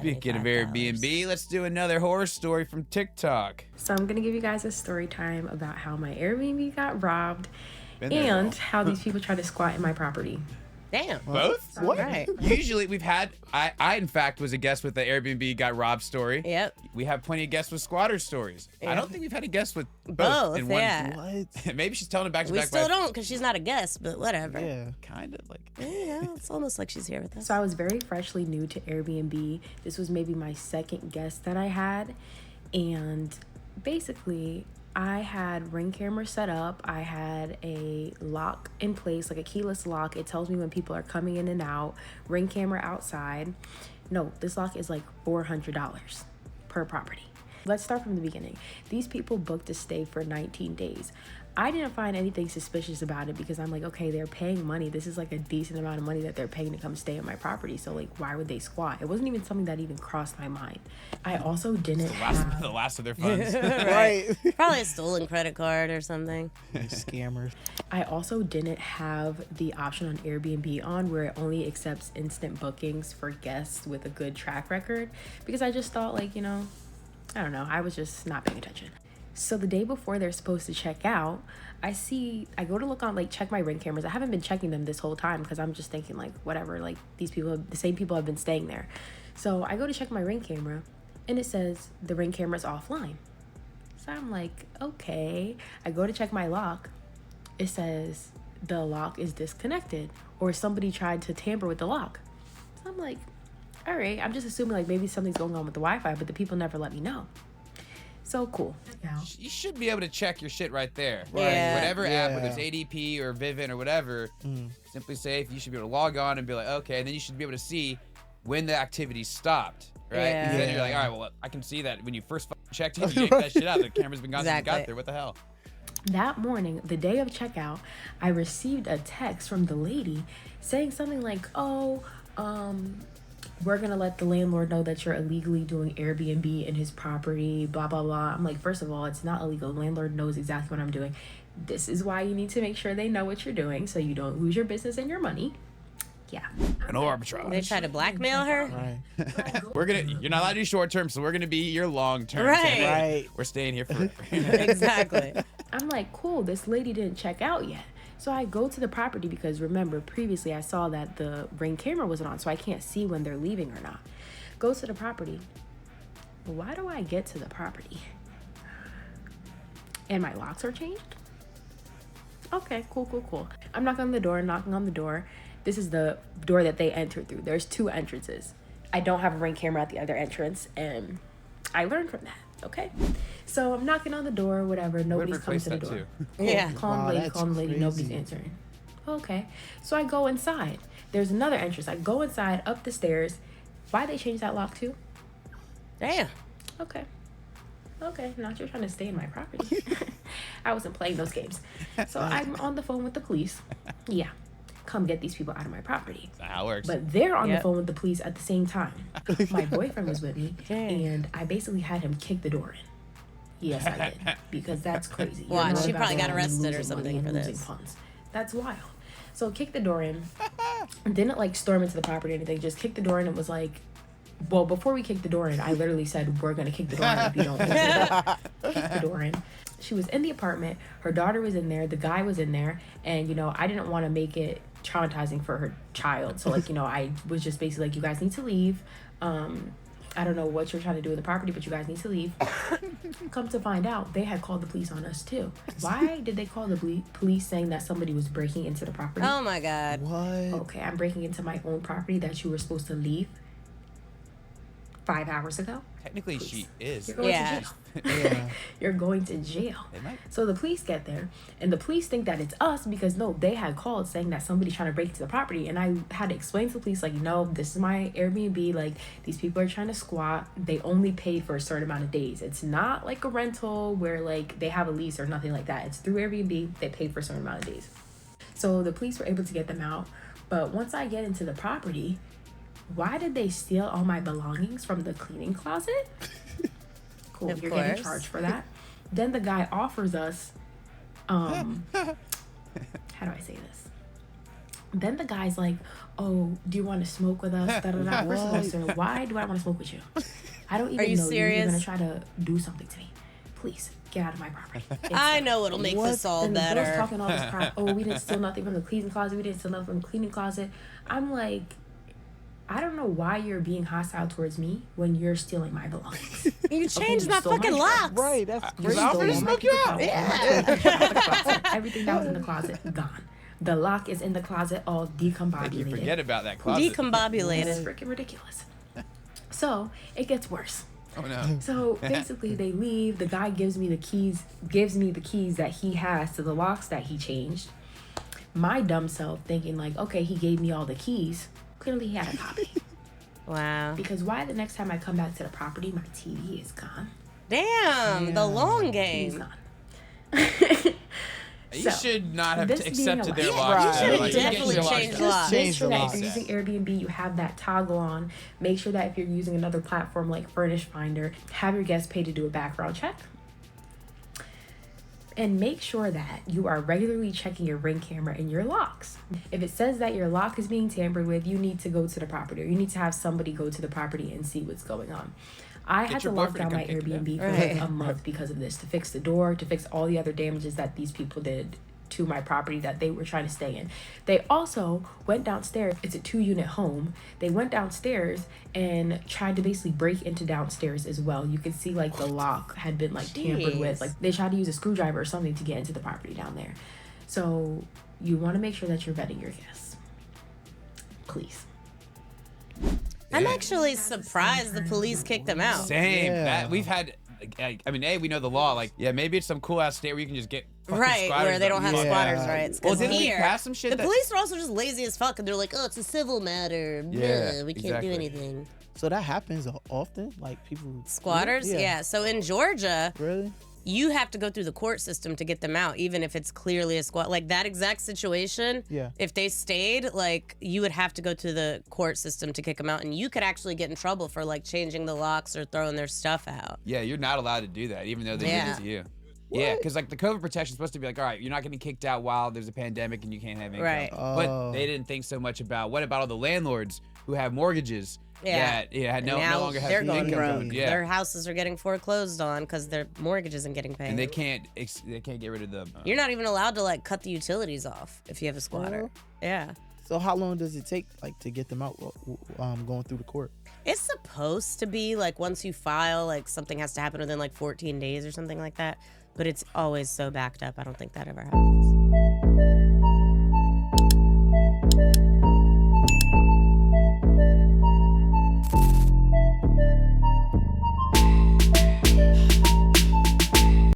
Speaking of Airbnb, let's do another horror story from TikTok. So I'm gonna give you guys a story time about how my Airbnb got robbed Been there, and girl. how these people tried to squat in my property. Damn. Both? What? Right. Usually we've had, I in fact was a guest with the Airbnb got robbed story. Yep. We have plenty of guests with squatter stories. I Yeah. don't think we've had a guest with both. Both, in one. yeah. What? Maybe she's telling it back to We back. still don't because she's not a guest, but whatever. Yeah. Kind of like. Yeah, it's almost like she's here with us. So I was very freshly new to Airbnb. This was maybe my second guest that I had. And basically, I had Ring camera set up. I had a lock in place, like a keyless lock. It tells me when people are coming in and out. Ring camera outside. No, this lock is like $400 per property. Let's start from the beginning. These people booked to stay for 19 days. I didn't find anything suspicious about it because I'm like, okay, they're paying money. This is like a decent amount of money that they're paying to come stay on my property. So like, why would they squat? It wasn't even something that even crossed my mind. I also didn't have... The last of their funds. Right. Probably a stolen credit card or something. Scammers. I also didn't have the option on Airbnb on where it only accepts instant bookings for guests with a good track record because I just thought like, you know, I don't know. I was just not paying attention. So the day before they're supposed to check out, I go to look on, like, check my Ring cameras. I haven't been checking them this whole time because I'm just thinking, like, whatever, like, the same people have been staying there. So I go to check my Ring camera, and it says the Ring camera's offline. So I'm like, okay. I go to check my lock. It says the lock is disconnected, or somebody tried to tamper with the lock. So I'm like, all right. I'm just assuming, like, maybe something's going on with the Wi-Fi, but the people never let me know. So cool. Yeah. You should be able to check your shit right there. Yeah. Whatever app, whether it's Yeah. ADP or Vivint or whatever, simply say if you should be able to log on and be like, okay, and then you should be able to see when the activity stopped, right? Yeah. And then you're like, all right, well, I can see that when you first checked in, you yanked that shit out. The camera's been gone since you got Exactly. there. What the hell? That morning, the day of checkout, I received a text from the lady saying something like, we're gonna let the landlord know that you're illegally doing Airbnb in his property, blah, blah, blah. I'm like, first of all, it's not illegal. The landlord knows exactly what I'm doing. This is why you need to make sure they know what you're doing so you don't lose your business and your money. Yeah. No arbitrage. They try to blackmail her? Right. You're not allowed to do short term, so we're gonna be your long term. Right. Right. We're staying here forever. Exactly. I'm like, cool, this lady didn't check out yet. So I go to the property because remember, previously I saw that the Ring camera wasn't on, so I can't see when they're leaving or not. Go to the property. Why do I get to the property? And my locks are changed? Okay, cool. I'm knocking on the door. This is the door that they entered through. There's two entrances. I don't have a Ring camera at the other entrance, and I learned from that. Okay, so I'm knocking on the door, whatever. Nobody's coming to the door. Cool. Yeah. Calm Wow, lady, that's nobody's crazy. answering. Okay, so I go inside. There's another entrance. I go inside, up the stairs. Why they changed that lock too? Damn. Okay, not you're trying to stay in my property. I wasn't playing those games. So I'm on the phone with the police. Yeah, come get these people out of my property. That's how it works. But they're on the Yep. phone with the police at the same time. My boyfriend was with me, Dang. and I basically had him kick the door in. Yes, I did, because that's crazy. You're Watch, not she about probably to got have me arrested or losing something money and for losing this. funds. That's wild. So kick the door in. Didn't like storm into the property or anything. Just kicked the door in. It was like, well, before we kicked the door in, I literally said, we're gonna kick the door in if you don't open it up. Kick the door in. She was in the apartment. Her daughter was in there. The guy was in there. And, you know, I didn't want to make it traumatizing for her child. So, like, you know, I was just basically like, you guys need to leave. I don't know what you're trying to do with the property, but you guys need to leave. Come to find out, they had called the police on us, too. Why did they call the police saying that somebody was breaking into the property? Oh my God. What? Okay, I'm breaking into my own property that you were supposed to leave 5 hours ago. Technically, she is. You're going Yeah. to jail. Yeah. You're going to jail. They might. So the police get there, and the police think that it's us because no, they had called saying that somebody's trying to break into the property, and I had to explain to the police like, no, this is my Airbnb. Like, these people are trying to squat. They only paid for a certain amount of days. It's not like a rental where like they have a lease or nothing like that. It's through Airbnb. They paid for a certain amount of days. So the police were able to get them out, but once I get into the property, why did they steal all my belongings from the cleaning closet? Cool, Of you're course. getting charged for that. Then the guy offers us, how do I say this? Then the guy's like, "Oh, do you want to smoke with us?" Da, da, da. First of all, sir, why do I want to smoke with you? I don't even you know serious? You're gonna try to do something to me. Please get out of my property. I know what'll make this all Then the girl's better. talking all this crap. Oh, we didn't steal nothing from the cleaning closet. We didn't steal nothing from the cleaning closet. I'm like, I don't know why you're being hostile towards me when you're stealing my belongings. You changed my stole my fucking truck. locks. Right, that's Because crazy. I'm gonna Stole my smoke you people out. clothes, all my clothes, everything that was in the closet, gone. The lock is in the closet, all decombobulated. You forget about that closet. It's Decombobulated. freaking ridiculous. So it gets worse. Oh no. So basically, they leave. The guy gives me the keys that he has to the locks that he changed. My dumb self thinking like, okay, he gave me all the keys. Clearly, he had a copy. Wow. Because why the next time I come back to the property, my TV is gone. Damn, the long TV's game. gone. You So, should not have this being accepted a their lot- locks. You Right. should have Like, you get definitely your locks changed back. locks. Make Change sure the that locks. if you're using Airbnb, you have that toggle on. Make sure that if you're using another platform like Furnish Finder, have your guests pay to do a background check. And make sure that you are regularly checking your Ring camera and your locks. If it says that your lock is being tampered with, you need to go to the property, or you need to have somebody go to the property and see what's going on. I had to your lock boyfriend down to my come pick you up. Airbnb for Right. like a month because of this, to fix the door, to fix all the other damages that these people did to my property that they were trying to stay in. They also went downstairs. It's a 2-unit home. They went downstairs and tried to basically break into downstairs as well. You could see like the lock had been like tampered with. Jeez. Like they tried to use a screwdriver or something to get into the property down there. So you want to make sure that you're vetting your guests. Please. I'm Yeah. actually surprised the police kicked them out. Same. Yeah. That we've had. I mean, we know the law. Like, yeah, maybe it's some cool ass state where you can just get fucking Right, squatters where they don't have Yeah. squatters' rights. Well, 'Cause didn't we here, pass some shit the that- police are also just lazy as fuck, and they're like, "Oh, it's a civil matter. Yeah, Bleh, we can't exactly. do anything." So that happens often? Like people... Squatters, yeah. So in Georgia, Really? you have to go through the court system to get them out, even if it's clearly a squat. Like that exact situation, Yeah. if they stayed, like you would have to go to the court system to kick them out, and you could actually get in trouble for like changing the locks or throwing their stuff out. Yeah, you're not allowed to do that, even though they Yeah. did it to you. Yeah, because like the COVID protection is supposed to be like, all right, you're not getting kicked out while there's a pandemic and you can't have income. Right. But Oh. they didn't think so much about what about all the landlords who have mortgages Yeah. that had no now longer have they're going income broke. coming. Yeah. Their houses are getting foreclosed on because their mortgage isn't getting paid. And they can't get rid of the. You're not even allowed to like cut the utilities off if you have a squatter. real? Yeah. So how long does it take, like, to get them out, going through the court? It's supposed to be like once you file, like something has to happen within like 14 days or something like that. But it's always so backed up. I don't think that ever happens.